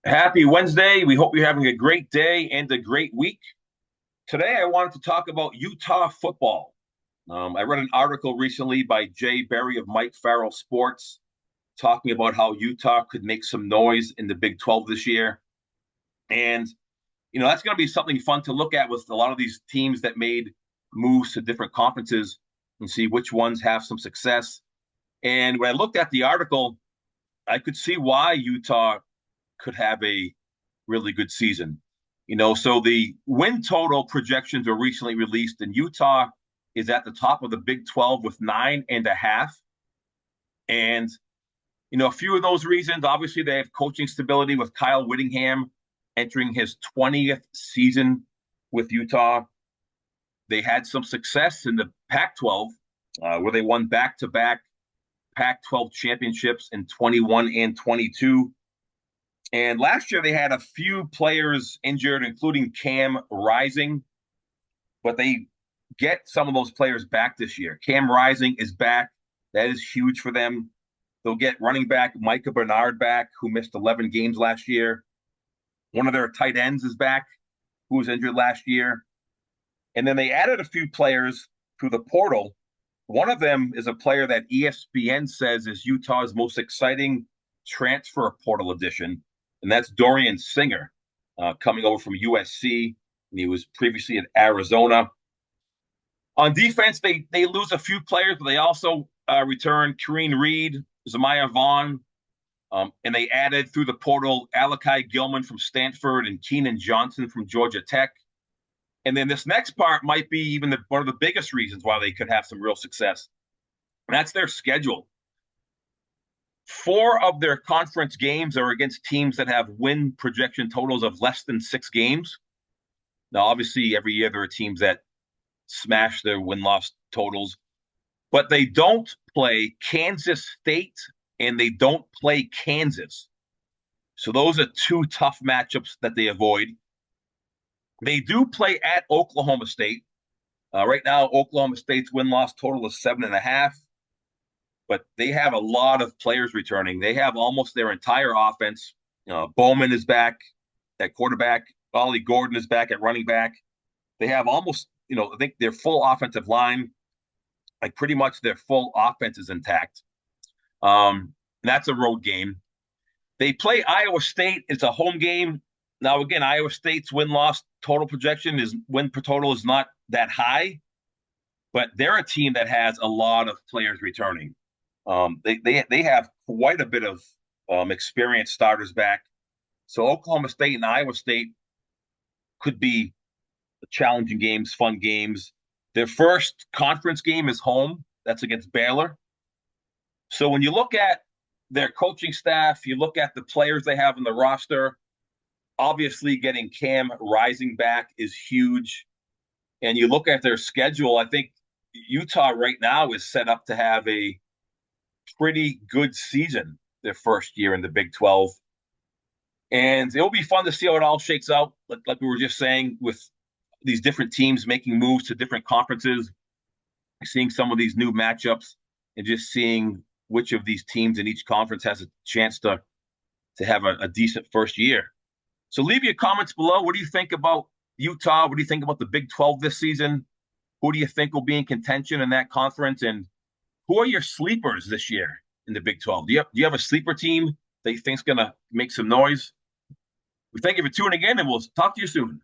Happy Wednesday. We hope you're having a great day and a great week. Today, I wanted to talk about Utah football. I read an article recently by Jay Berry of Mike Farrell Sports talking about how Utah could make some noise in the Big 12 this year. And, that's going to be something fun to look at with a lot of these teams that made moves to different conferences and see which ones have some success. And when I looked at the article, I could see why Utah could have a really good season. So the win total projections were recently released, and Utah is at the top of the Big 12 with 9.5. And, a few of those reasons, obviously, they have coaching stability with Kyle Whittingham entering his 20th season with Utah. They had some success in the Pac 12, where they won back to back Pac 12 championships in 21 and 22. And last year they had a few players injured, including Cam Rising, but they get some of those players back this year. Cam Rising is back. That is huge for them. They'll get running back Micah Bernard back, who missed 11 games last year. One of their tight ends is back, who was injured last year. And then they added a few players through the portal. One of them is a player that ESPN says is Utah's most exciting transfer portal addition, and that's Dorian Singer, coming over from USC, and he was previously at Arizona. On defense, they lose a few players, but they also return Kareen Reed, Zamiah Vaughn, and they added through the portal Alakai Gilman from Stanford and Keenan Johnson from Georgia Tech. And then this next part might be even one of the biggest reasons why they could have some real success. And that's their schedule. 4 of their conference games are against teams that have win projection totals of less than 6 games. Now, obviously, every year there are teams that smash their win-loss totals, but they don't play Kansas State and they don't play Kansas. So those are 2 tough matchups that they avoid. They do play at Oklahoma State. Right now, Oklahoma State's win-loss total is 7.5. But they have a lot of players returning. They have almost their entire offense. Bowman is back at quarterback. Ollie Gordon is back at running back. They have almost, I think their full offensive line, like pretty much their full offense is intact. That's a road game. They play Iowa State. It's a home game. Now, again, Iowa State's win-loss total projection win per total is not that high, but they're a team that has a lot of players returning. They have quite a bit of experienced starters back. So Oklahoma State and Iowa State could be challenging games, fun games. Their first conference game is home. That's against Baylor. So when you look at their coaching staff, you look at the players they have in the roster, obviously getting Cam Rising back is huge. And you look at their schedule, I think Utah right now is set up to have a pretty good season their first year in the Big 12. And it'll be fun to see how it all shakes out, like we were just saying, with these different teams making moves to different conferences, seeing some of these new matchups, and just seeing which of these teams in each conference has a chance to have a decent first year. So leave your comments below. What do you think about Utah? What do you think about the Big 12 this season? Who do you think will be in contention in that conference? And who are your sleepers this year in the Big 12? Do you have a sleeper team that you think is going to make some noise? We thank you for tuning in, and we'll talk to you soon.